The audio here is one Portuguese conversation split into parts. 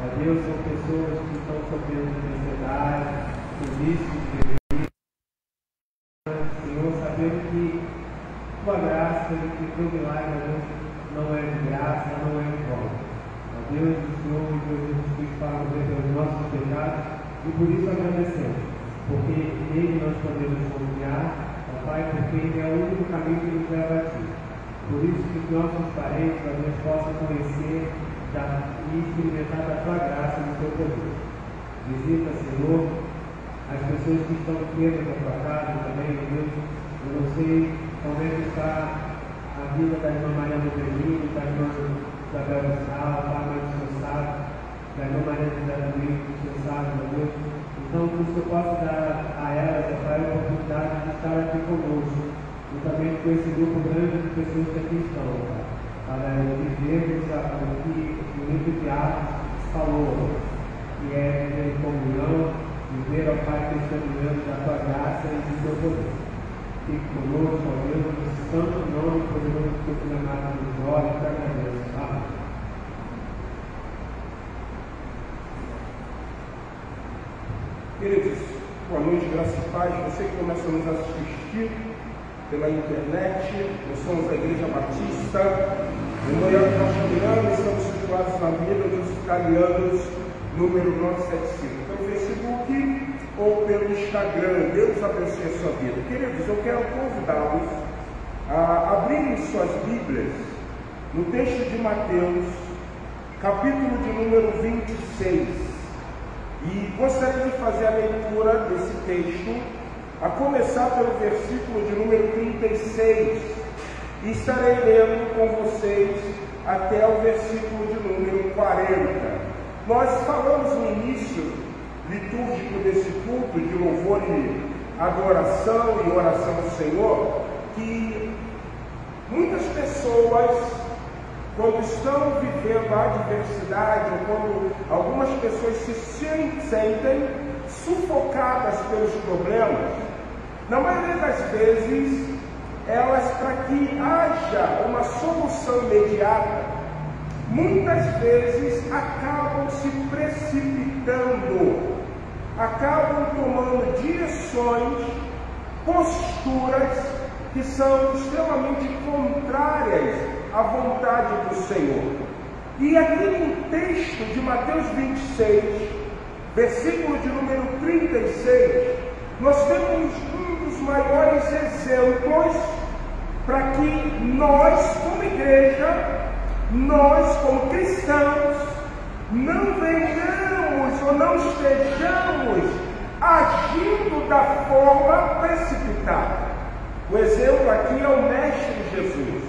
Ó Deus, são pessoas que estão sofrendo de ansiedade, de vícios, de bebida. Senhor, sabemos que tua graça e que teu milagre não é de graça, não é de volta. Ó Deus, o Senhor, Deus Jesus Cristo, para ver pelos nossos pecados e por isso agradecemos, porque nele nós podemos confiar, ó Pai, porque ele é o único caminho que nos leva a ti. Por isso que os nossos parentes, ó Deus, possam conhecer e experimentar da tua graça e do teu poder. Visita, Senhor, as pessoas que estão presas na tua casa também, ó Deus. Eu não sei como é que está a vida da irmã Maria Modelino, da irmã Isabel Sal, da irmã do seu sábio, da irmã Maria José Domingo, do seu sábio, meu Deus. Então, que o Senhor possa dar a elas, a oportunidade de estar aqui conosco, e também com esse grupo grande de pessoas que aqui estão, Pai, para vivermos o que o livro de Atos falou, que é viver em comunhão, viver, ó Pai, testemunhando da tua graça e do teu poder. Fique conosco, ó Deus, no santo nome poderoso do teu filho amado, nos olhos, te agradeço. Amém. Queridos, boa noite, graça e paz. Você que começa a nos assistir pela internet, nós somos a Igreja Batista, em Goiás, nós estamos situados na Avenida dos Italianos, número 975, pelo Facebook ou pelo Instagram. Deus abençoe a sua vida. Queridos, eu quero convidá-los a abrirem suas Bíblias no texto de Mateus, capítulo de número 26. E gostaria de fazer a leitura desse texto, a começar pelo versículo de número 36, e estarei lendo com vocês até o versículo de número 40. Nós falamos no início litúrgico desse culto de louvor e adoração e oração ao Senhor, que muitas pessoas, quando estão vivendo a adversidade, ou quando algumas pessoas se sentem sufocadas pelos problemas, na maioria das vezes, elas, para que haja uma solução imediata, muitas vezes acabam se precipitando, acabam tomando direções, posturas que são extremamente contrárias à vontade do Senhor. E aqui no texto de Mateus 26, versículo de número 36, nós temos um dos maiores exemplos para que nós, como igreja, nós, como cristãos, não venhamos ou não estejamos agindo da forma precipitada. O exemplo aqui é o Mestre Jesus.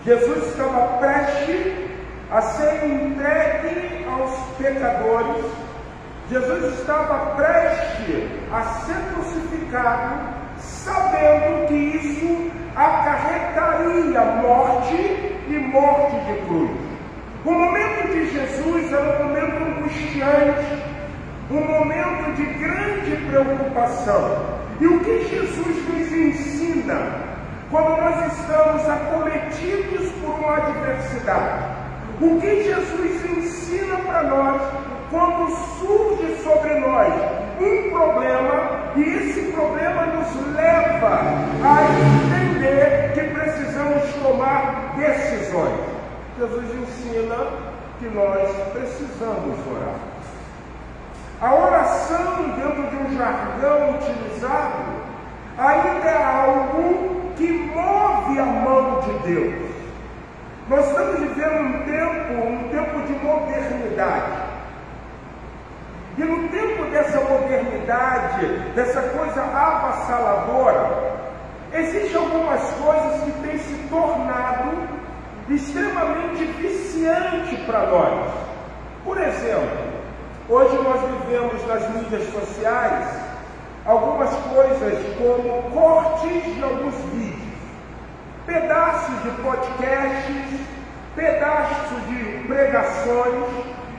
Jesus estava prestes a ser entregue aos pecadores. Jesus estava prestes a ser crucificado, sabendo que isso acarretaria morte e morte de cruz. O momento de Jesus era um momento angustiante, um momento de grande preocupação. E o que Jesus nos ensina quando nós estamos acometidos por uma adversidade? O que Jesus ensina para nós quando surge sobre nós um problema e esse problema nos leva a entender que precisamos tomar decisões? Jesus ensina que nós precisamos orar. A oração, dentro de um jargão utilizado, ainda é algo que move a mão de Deus. Nós estamos vivendo um tempo de modernidade. E no tempo dessa modernidade, dessa coisa avassaladora, existem algumas coisas que têm se tornado extremamente viciante para nós. Por exemplo, hoje nós vivemos nas mídias sociais algumas coisas como cortes de alguns vídeos, pedaços de podcasts, pedaços de pregações.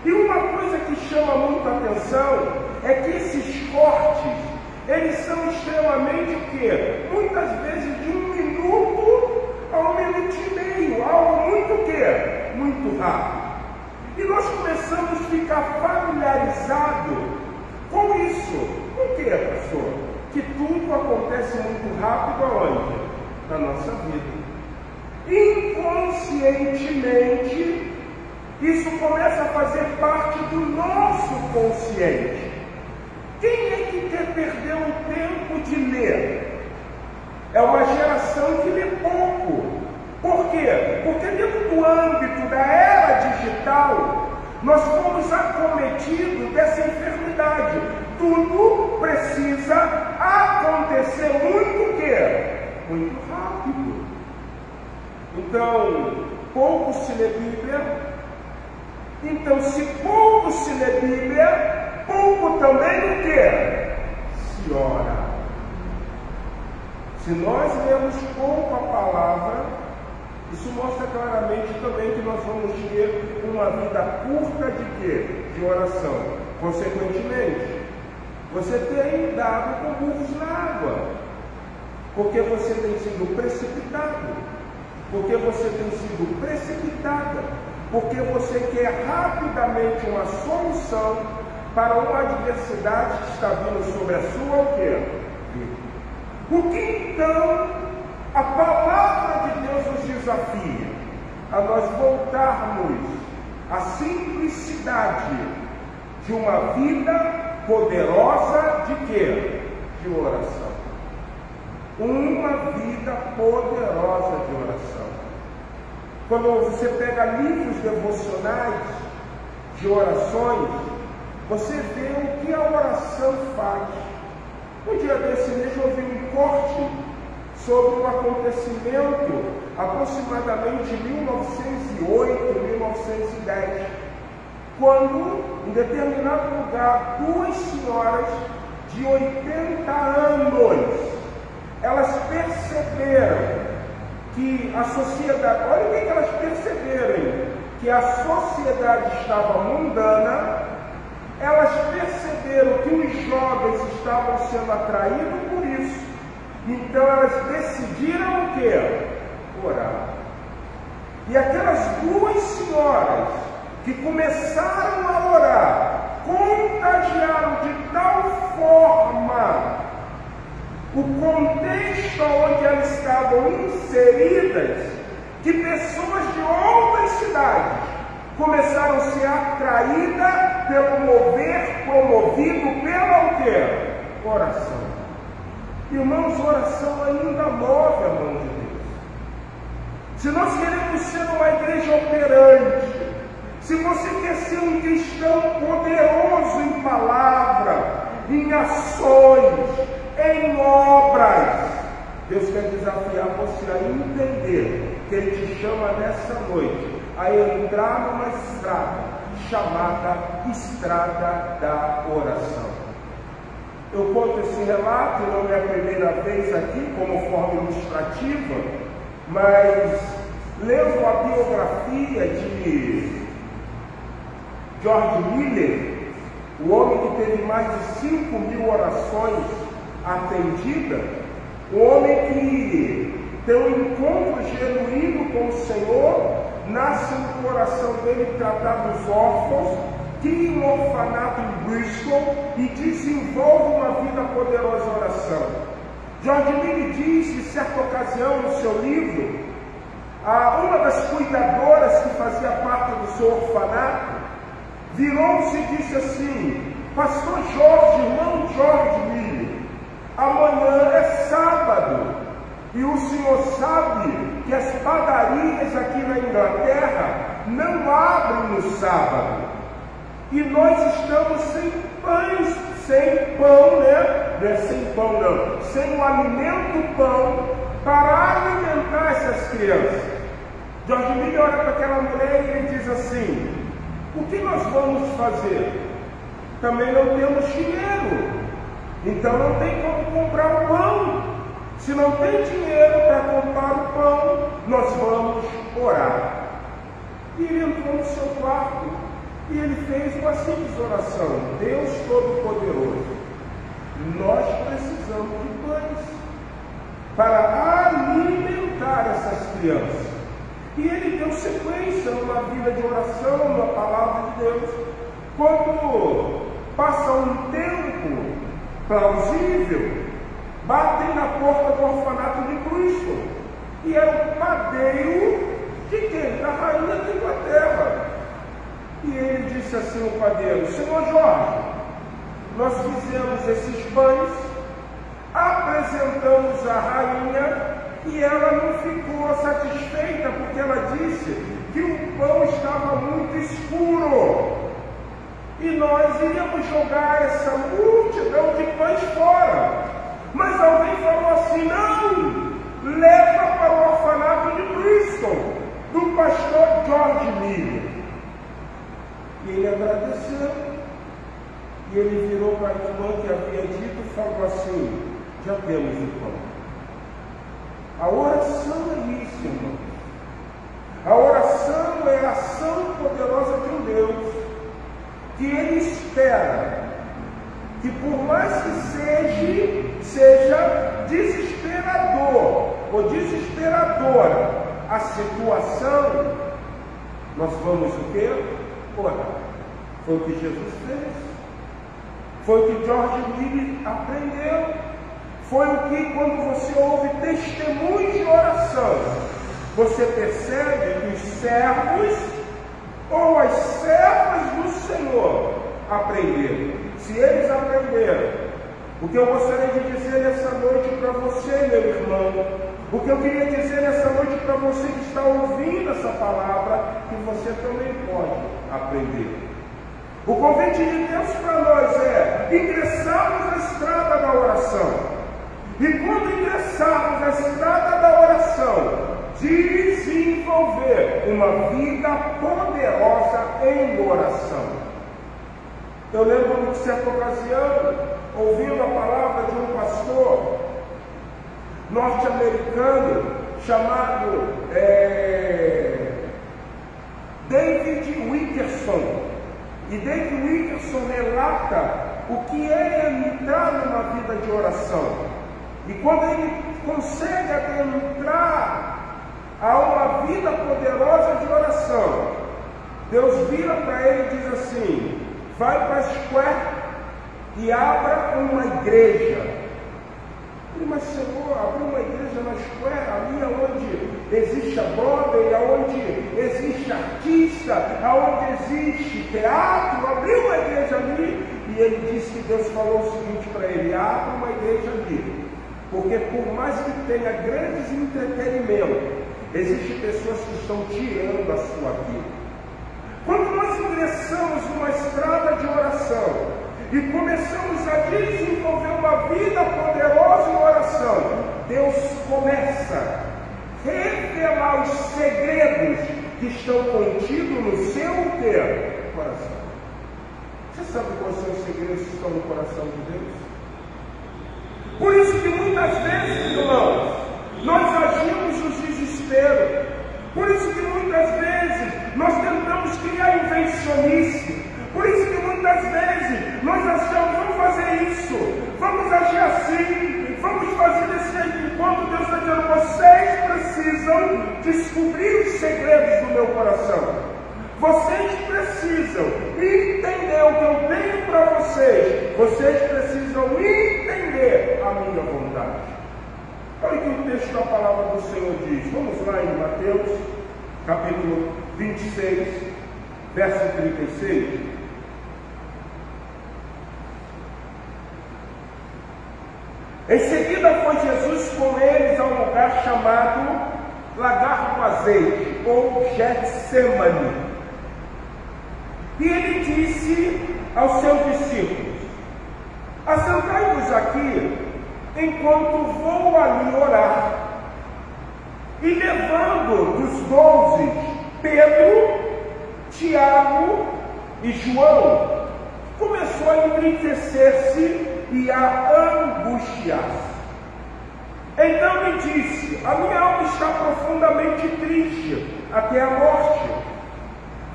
E uma coisa que chama muita atenção é que esses cortes, eles são extremamente o quê? Muitas vezes de 1 minuto a 1 minuto e meio, algo muito o quê? Muito rápido. E nós começamos a ficar familiarizado com isso. Por quê, pastor? Que tudo acontece muito rápido aonde? Na nossa vida. Inconscientemente, isso começa a fazer parte do nosso consciente. Quem é que quer perder o tempo de ler? É uma geração que lê pouco. Por quê? Porque dentro do âmbito da era digital, nós fomos acometidos dessa enfermidade. Tudo precisa acontecer muito o quê? Muito rápido. Então, pouco se lê Bíblia. Então, se pouco se lê Bíblia, pouco também o quê? Se ora. Se nós lemos pouco a palavra, isso mostra claramente também que nós vamos ter uma vida curta de quê? De oração. Consequentemente, você tem dado com burros na água, porque você tem sido precipitado, porque você tem sido precipitada, porque você quer rapidamente uma solução para uma adversidade que está vindo sobre a sua o quê? O que então a palavra de Deus nos desafia? A nós voltarmos à simplicidade de uma vida poderosa de quê? De oração. Uma vida poderosa de oração. Quando você pega livros devocionais de orações, você vê o que a oração faz. Um dia desse mesmo eu vi um corte sobre um acontecimento aproximadamente em 1908, 1910, quando, em determinado lugar, duas senhoras de 80 anos, elas perceberam que a sociedade, olha o que elas perceberam, que a sociedade estava mundana. Elas perceberam que os jovens estavam sendo atraídos por isso. Então elas decidiram o quê? Orar. E aquelas duas senhoras que começaram a orar, contagiaram de tal forma o contexto onde elas estavam inseridas, que pessoas de outras cidades começaram a ser atraídas pelo mover promovido pela o quê? Oração. Irmãos, oração ainda move a mão de Deus. Se nós queremos ser uma igreja operante, se você quer ser um cristão poderoso em palavra, em ações, em obras, Deus quer desafiar você a entender que Ele te chama nessa noite a entrar numa estrada chamada Estrada da Oração. Eu conto esse relato, não é a primeira vez aqui, como forma ilustrativa, mas lendo a biografia de George Miller, o homem que teve mais de 5.000 orações atendidas, o homem que tem um encontro genuíno com o Senhor, nasce no coração dele tratar dos órfãos, cria um orfanato em Bristol e desenvolve uma vida poderosa em oração. George Miller diz, em certa ocasião, no seu livro, uma das cuidadoras que fazia parte do seu orfanato, virou-se e disse assim: Pastor Jorge, irmão George Miller, amanhã é sábado, e o senhor sabe que as padarias aqui na Inglaterra não abrem no sábado. E nós estamos sem pães, sem pão, né? Não é sem pão não, sem o alimento pão para alimentar essas crianças. George Miller olha para aquela mulher e ele diz assim: o que nós vamos fazer? Também não temos dinheiro, então não tem como comprar o pão. Se não tem dinheiro para comprar o pão, nós vamos orar. E ele entrou no seu quarto e ele fez uma simples oração: Deus Todo-Poderoso, nós precisamos de pães para alimentar essas crianças. E ele deu sequência numa vida de oração, numa palavra de Deus. quando passa um tempo plausível, batem na porta do orfanato de Cristo. E era o padeiro de quem? Da rainha da Inglaterra. E ele disse assim, o padeiro: Senhor Jorge, nós fizemos esses pães, apresentamos à rainha e ela não ficou satisfeita, porque ela disse que o pão estava muito escuro e nós iríamos jogar essa multidão de pães fora. Mas alguém falou assim: não, leva para o orfanato de Bristol, do pastor George Miller. E ele agradeceu, e ele virou para a irmã que havia dito e falou assim: já temos o pão. A oração é isso, irmão. A oração é a ação poderosa de um Deus, que Ele espera que, por mais que seja desesperador ou desesperadora a situação, nós vamos o quê? Orar. Foi o que Jesus fez. Foi o que George Miller aprendeu. Foi o que, quando você ouve testemunhos de oração, você percebe que os servos ou as servas do Senhor aprenderam. Se eles aprenderam, o que eu gostaria de dizer nessa noite para você, meu irmão, o que eu queria dizer nessa noite para você que está ouvindo essa palavra, que você também pode aprender. O convite de Deus para nós é ingressarmos na estrada da oração. E quando ingressarmos na estrada da oração, desenvolver uma vida poderosa em oração. Eu lembro de certa ocasião, ouvindo a palavra de um pastor norte-americano chamado David Wilkerson. E David Wilkerson relata o que é entrar numa vida de oração. E quando ele consegue adentrar a uma vida poderosa de oração, Deus vira para ele e diz assim: vai para a Square e abra uma igreja. Mas Senhor, abrir uma igreja na Square, ali onde existe a Broadway, onde existe artista, onde existe teatro, abrir uma igreja ali. E ele disse que Deus falou o seguinte para ele: abra uma igreja ali. Porque por mais que tenha grandes entretenimentos, existem pessoas que estão tirando a sua vida. Quando nós ingressamos numa estrada de oração e começamos a desenvolver uma vida poderosa em oração, Deus começa a revelar os segredos que estão contidos no seu coração. Você sabe quais são os segredos que estão no coração de Deus? Por isso que muitas vezes, irmãos, nós agimos no desespero. Por isso que muitas vezes nós tentamos criar invencionice. Por isso que muitas vezes nós achamos: vamos fazer isso, vamos agir assim, vamos fazer desse jeito. Enquanto Deus está dizendo: vocês precisam descobrir os segredos do meu coração. Vocês precisam entender o que eu tenho para vocês. Vocês precisam entender a minha vontade. Olha o que o texto da palavra do Senhor diz. Vamos lá em Mateus, capítulo 26, verso 36. Em seguida foi Jesus com eles a um lugar chamado Lagar do Azeite, ou Getsemane. E ele disse aos seus discípulos: assentai-vos aqui, enquanto vou ali orar. E levando dos 12 Pedro, Tiago e João, começou a entristecer-se e a angustiar-se. Então me disse: a minha alma está profundamente triste até a morte.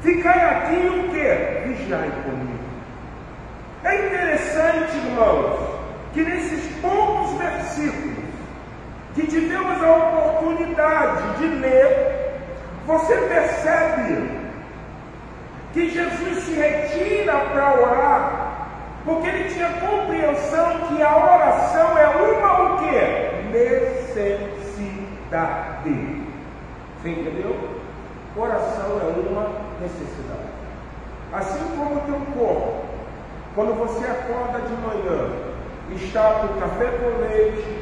Ficai aqui e o que? Vigiai comigo. É interessante, irmãos, que nesses poucos versículos que tivemos a oportunidade de ler, você percebe que Jesus se retira para orar, porque ele tinha compreensão que a oração é uma o quê? Necessidade. Você entendeu? Oração é uma necessidade. Assim como o teu corpo, quando você acorda de manhã, está com café com leite,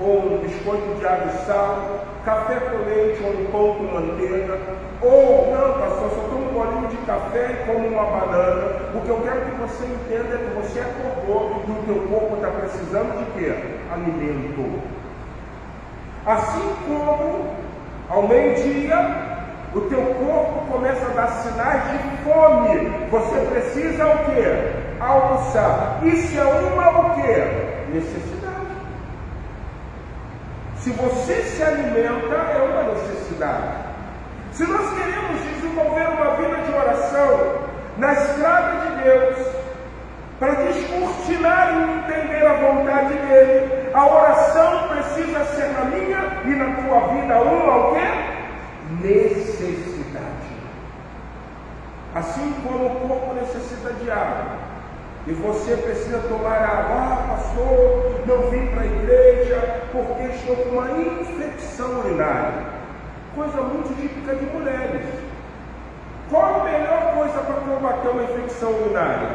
ou um biscoito de água e sal, café com leite ou um pão com manteiga, ou, não, pastor, só tomo um bolinho de café e como uma banana. O que eu quero que você entenda é que você acordou e o teu corpo está precisando de quê? Alimento. Assim como, ao meio-dia, o teu corpo começa a dar sinais de fome. Você precisa o quê? Almoçar. Isso é uma o quê? Necessidade. Se você se alimenta, é uma necessidade. Se nós queremos desenvolver uma vida de oração na estrada de Deus, para descortinar e entender a vontade dele, a oração precisa ser na minha e na tua vida uma o quê? Necessidade. Assim como o corpo necessita de água, e você precisa tomar água. Ah, pastor, não vim para a igreja porque estou com uma infecção urinária. Coisa muito típica de mulheres. Qual a melhor coisa para combater uma infecção urinária?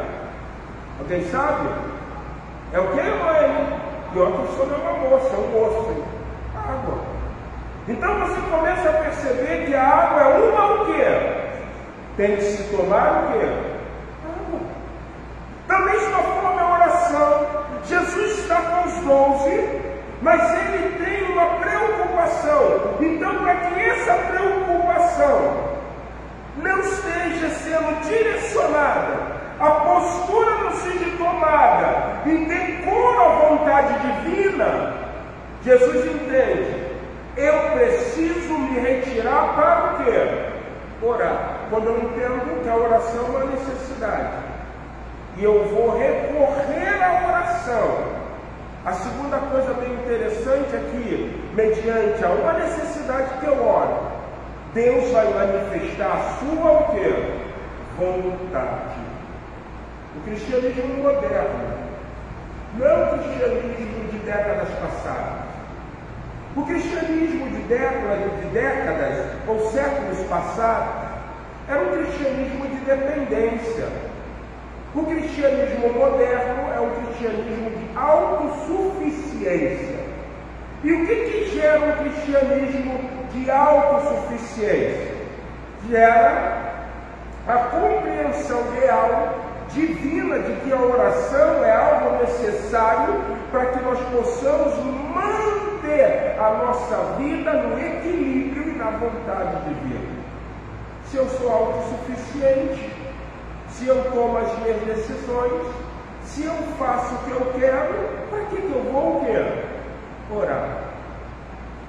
Alguém sabe? É o que, mãe? E outra pessoa não é uma moça, é um moço. Água. Então você começa a perceber que a água é uma o quê? Tem que se tomar o quê? Água. Da mesma forma a oração. Jesus está com os 12, mas ele tem uma preocupação. Então, para que essa preocupação não esteja sendo direcionada, a postura não seja tomada em decoro à vontade divina, Jesus entende. Eu preciso me retirar para o quê? Orar. Quando eu entendo que a oração é uma necessidade, e eu vou recorrer à oração. A segunda coisa bem interessante é que, mediante a uma necessidade que eu oro, Deus vai manifestar a sua o quê? Vontade. O cristianismo moderno não é o cristianismo de décadas passadas. O cristianismo de décadas ou séculos passados era um cristianismo de dependência. O cristianismo moderno é um cristianismo de autossuficiência. E o que gera um cristianismo de autossuficiência? Gera a compreensão real, divina, de que a oração é algo necessário para que nós possamos manter a nossa vida no equilíbrio e na vontade divina. Se eu sou autossuficiente, se eu tomo as minhas decisões, se eu faço o que eu quero, para que eu vou o quê? Orar.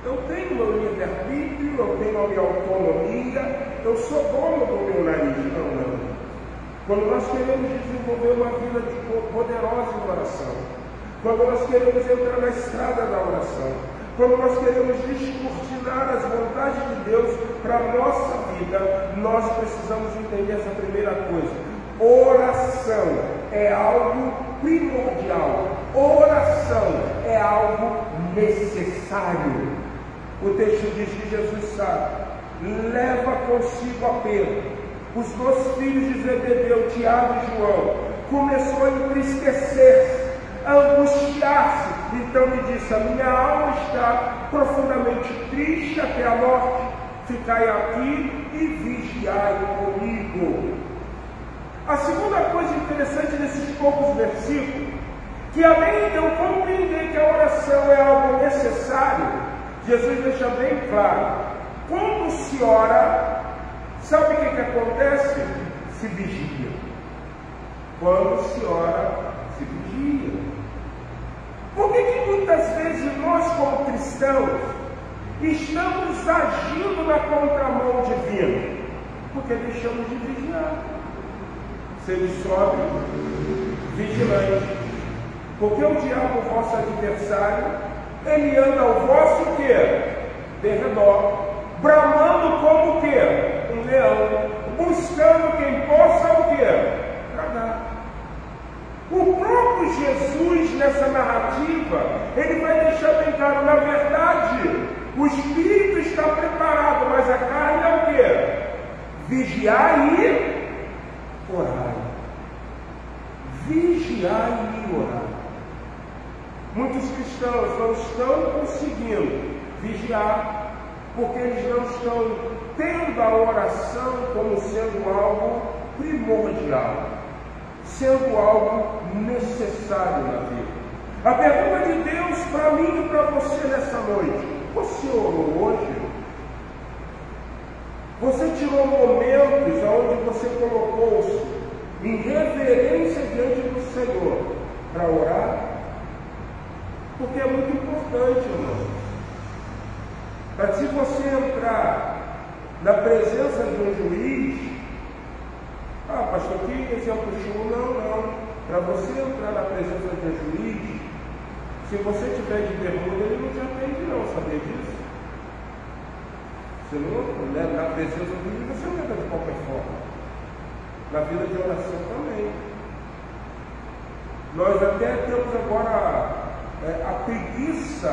Eu tenho meu livre-arbítrio, eu tenho a minha autonomia, eu sou dono do meu nariz. Não. Quando nós queremos desenvolver uma vida poderosa em oração, quando nós queremos entrar na estrada da oração, quando nós queremos descortinar as vontades de Deus para a nossa vida, nós precisamos entender essa primeira coisa. Oração é algo primordial. Oração é algo necessário. O texto diz que Jesus sabe, leva consigo a Pedro, os 2 filhos de Zebedeu, Tiago e João. Começou a entristecer-se, a angustiar-se. Então lhe disse: a minha alma está profundamente triste até a morte. Ficai aqui e vigiai comigo. A segunda coisa interessante nesses poucos versículos, que além de eu compreender que a oração é algo necessário, Jesus deixa bem claro: quando se ora, sabe o que acontece? Se vigia. Quando se ora, se vigia. Por que muitas vezes nós, como cristãos, estamos agindo na contramão divina? Porque deixamos de vigiar. Seja sóbrio, vigilante. Porque o diabo, vosso adversário, ele anda ao vosso quê? Derredor, bramando como o quê? Um leão, buscando quem possa o quê? Tragar. O próprio Jesus, nessa narrativa, ele vai deixar bem claro, na verdade, o espírito está preparado, mas a carne é o quê? Vigiar e orar. Vigiar e orar. Muitos cristãos não estão conseguindo vigiar, porque eles não estão tendo a oração como sendo algo primordial, sendo algo necessário na vida. A pergunta de Deus para mim e para você nessa noite: você orou hoje? Você tirou momentos onde você colocou-se em reverência diante do Senhor para orar? Porque é muito importante, irmão. Para se você entrar na presença de um juiz, pastor, que exemplo chulo? Não. Para você entrar na presença de um juiz, se você tiver de bermuda, ele não te atende, não, sabia disso? Você não, né? Na presença do juiz, você não entra de qualquer forma. Na vida de oração também. Nós até temos agora a preguiça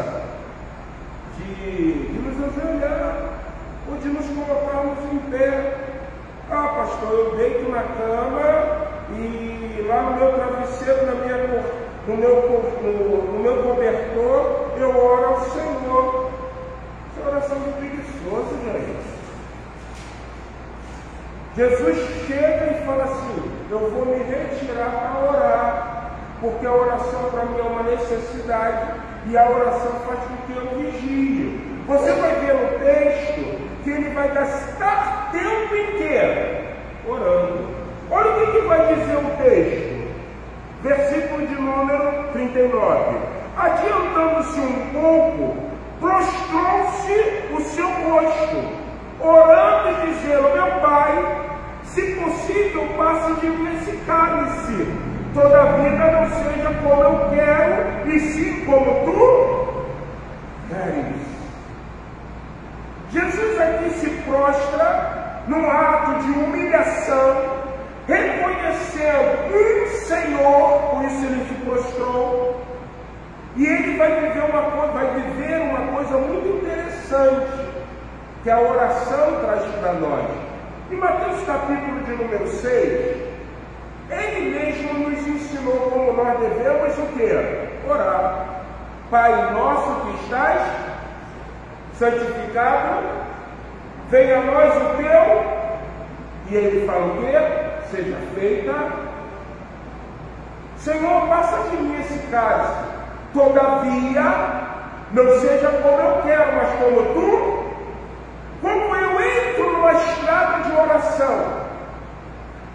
de nos ajoelhar ou de nos colocarmos em pé. Pastor, eu deito na cama e lá no meu travesseiro, no meu cobertor, eu oro ao Senhor. Isso é oração de preguiçoso, gente. Jesus chega e fala assim: eu vou me retirar para orar, porque a oração para mim é uma necessidade e a oração faz com que eu vigie. Você vai ver no texto que ele vai gastar tempo inteiro orando. Olha o que vai dizer o texto, versículo de número 39. Adiantando-se um pouco, prostrou-se o seu rosto, orando e dizendo: meu Pai, se possível, passe de mim esse cálice, todavia não seja como eu quero, e sim como tu queres. Jesus aqui se prostra num ato de humilhação, reconhecendo um Senhor, por isso ele se prostrou. E ele vai viver uma coisa muito interessante, que a oração traz para nós. Em Mateus capítulo de número 6, ele mesmo nos ensinou como nós devemos o quê? Orar. Pai nosso que estás santificado, venha a nós o teu, e ele fala o quê? Seja feita. Senhor, passa de mim esse cálice, todavia não seja como eu quero, mas como tu. Quando eu entro numa estrada de oração,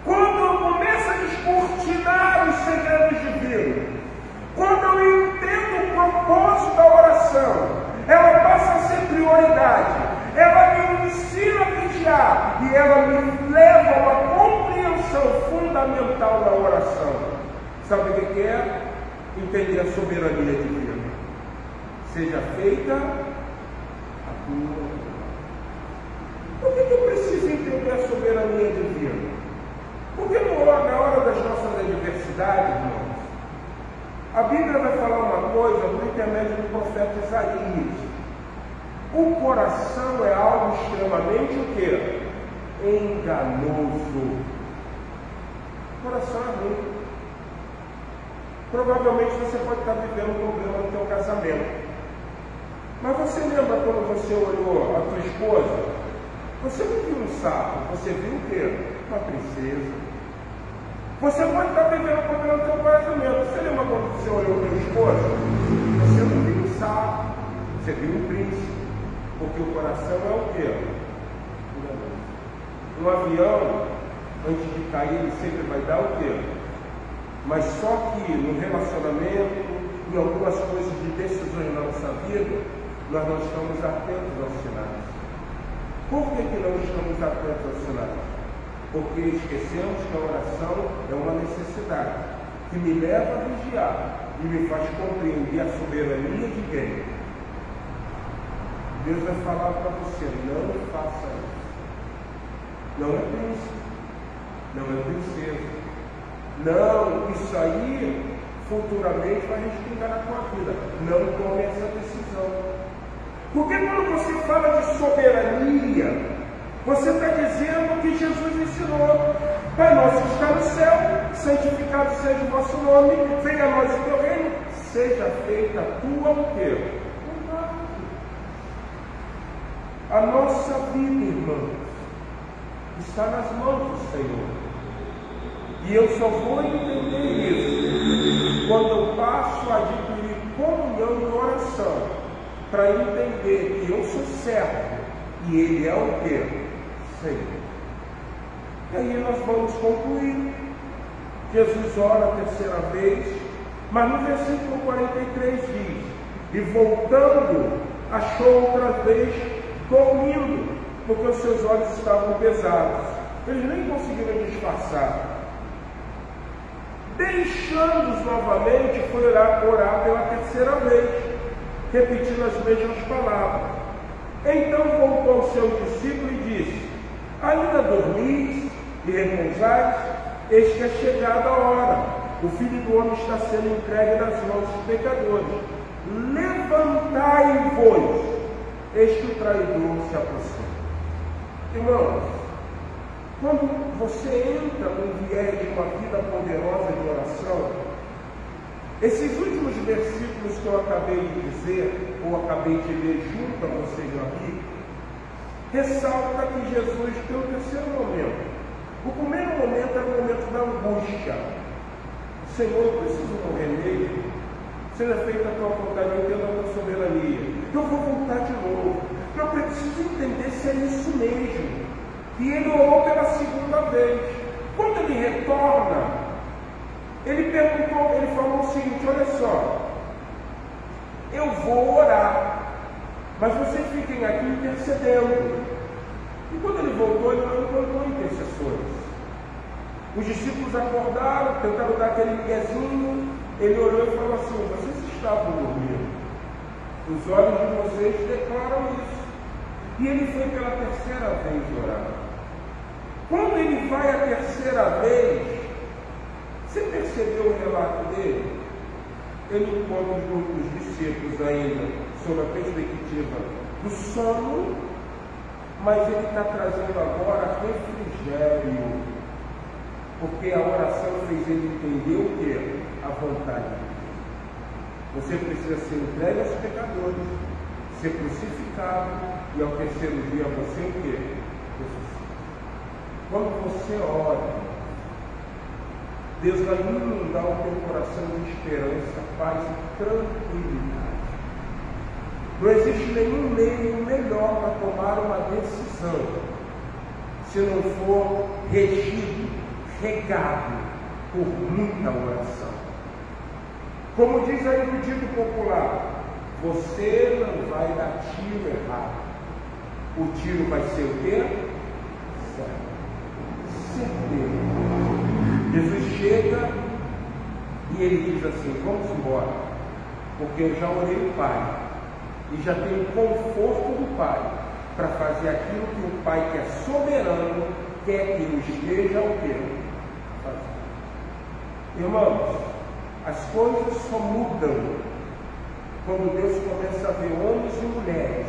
quando eu começo a descortinar os segredos divinos, quando eu entendo o propósito da oração, ela passa a ser prioridade, ela me ensina a vigiar e ela me leva a uma compreensão fundamental da oração. Sabe o que é? Entender a soberania divina. Seja feita a tua vontade. Por que eu preciso entender a soberania divina? Porque na hora das nossas adversidades, irmãos, a Bíblia vai falar uma coisa por intermédio do profeta Isaías. O coração é algo extremamente o quê? Enganoso. O coração é ruim. Provavelmente você pode estar vivendo um problema no teu casamento. Mas você lembra quando você olhou a tua esposa? Você não viu um sapo, você viu o quê? Uma princesa. Você pode estar vivendo um problema no teu casamento. Você lembra quando você olhou a tua esposa? Você não viu um sapo, você viu um príncipe. Porque o coração é o quê? Um avião, antes de cair, ele sempre vai dar o quê? Mas só que no relacionamento, em algumas coisas de decisões na nossa vida, nós não estamos atentos aos sinais. Por que não estamos atentos aos sinais? Porque esquecemos que a oração é uma necessidade, que me leva a vigiar e me faz compreender a soberania de quem? Deus vai falar para você: não faça isso. Não é príncipe. não é princesa. Não, isso aí futuramente vai respingar na tua vida. Não tome essa decisão. Porque quando você fala de soberania, você está dizendo que Jesus ensinou: Pai nosso que está no céu, santificado seja o vosso nome, venha a nós o teu reino, seja feita a tua o quê? A nossa vida, irmãos, está nas mãos do Senhor. E eu só vou entender isso quando eu passo a adquirir comunhão e oração, para entender que eu sou servo e Ele é o quê? Senhor. E aí nós vamos concluir. Jesus ora a terceira vez, mas no versículo 43 diz: e voltando, achou outra vez dormindo, porque os seus olhos estavam pesados. Eles nem conseguiram disfarçar. Deixando-os novamente, foi orar pela terceira vez, repetindo as mesmas palavras. Então voltou ao seu discípulo e disse: ainda dormis e repousais? Eis que é chegada a hora. O Filho do Homem está sendo entregue nas mãos dos pecadores. Levantai-vos, eis que o traidor se aproxima. Irmãos, quando você entra no viés de uma vida poderosa de oração, esses últimos versículos que eu acabei de dizer, ou acabei de ler junto a vocês aqui, ressalta que Jesus tem o terceiro momento. O primeiro momento é o momento da angústia. Senhor, eu preciso morrer mesmo. Seja feita a tua vontade, eu entendo a tua soberania. Eu vou voltar de novo. Eu preciso entender se é isso mesmo. E ele orou pela segunda vez. Quando ele retorna, ele perguntou, ele falou o seguinte: olha só, eu vou orar, mas vocês fiquem aqui intercedendo. E quando ele voltou, ele não encontrou intercessores. Os discípulos acordaram, tentaram dar aquele miguezinho. Ele olhou e falou assim: vocês estavam dormindo. Os olhos de vocês declaram isso. E ele foi pela terceira vez orar. Quando ele vai a terceira vez, você percebeu o relato dele? Ele encontra os discípulos ainda sob a perspectiva do sono, mas ele está trazendo agora refrigério, porque a oração fez ele entender o que? A vontade de Deus. Você precisa ser entregue aos pecadores, ser crucificado, e ao terceiro dia você o quê? Ressuscita. Quando você ora, Deus vai inundar o teu coração de esperança, paz e tranquilidade. Não existe nenhum meio melhor para tomar uma decisão, se não for regido, regado por muita oração. Como diz aí no dito popular, você não vai dar tiro errado. O tiro vai ser o quê? Certo. Certeza. Jesus chega e ele diz assim: vamos embora, porque eu já orei o Pai e já tenho conforto do Pai para fazer aquilo que o Pai, que é soberano, quer que eu esteja o quê? Irmãos, as coisas só mudam quando Deus começa a ver homens e mulheres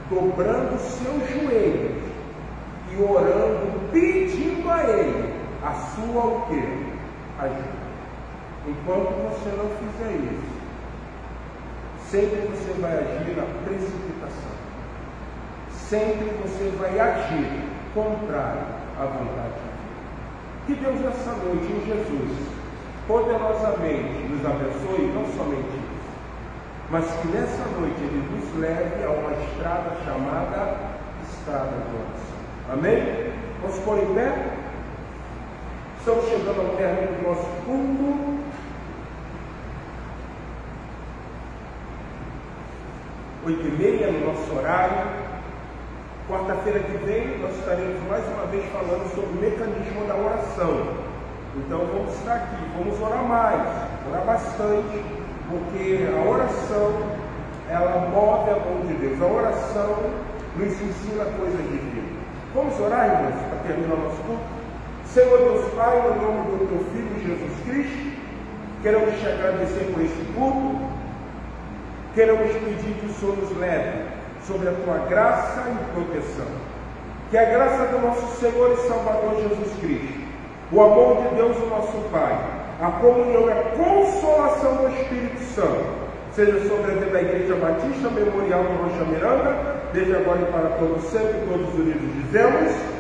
dobrando seus joelhos e orando, pedindo a Ele a sua o quê? Ajuda. Enquanto você não fizer isso, sempre você vai agir na precipitação. Sempre você vai agir contrário à vontade de Deus. Que Deus nessa noite, em Jesus, poderosamente nos abençoe, não somente isso, mas que nessa noite Ele nos leve a uma estrada chamada Estrada de Oração. Amém? Vamos pôr em pé? Estamos chegando ao término do nosso culto. Oito e meia no nosso horário. Quarta-feira que vem nós estaremos mais uma vez falando sobre o mecanismo da oração. Então vamos estar aqui, vamos orar mais, orar bastante, porque a oração, ela move a mão de Deus. A oração nos ensina coisas de Deus. Vamos orar, irmãos, para terminar o nosso culto? Senhor Deus Pai, no nome do Teu Filho Jesus Cristo, queremos te agradecer por este culto, queremos pedir que o Senhor nos leve sobre a Tua graça e proteção. Que a graça do nosso Senhor e Salvador Jesus Cristo, o amor de Deus, o nosso Pai, a comunhão e a consolação do Espírito Santo, seja sobre a vida da Igreja Batista Memorial do Rocha Miranda, desde agora e para todos sempre, todos unidos dizemos.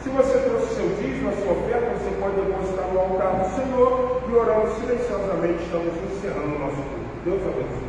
Se você trouxe seu dízimo, a sua oferta, você pode depositar no altar do Senhor e orando silenciosamente, estamos encerrando o nosso culto. Deus abençoe.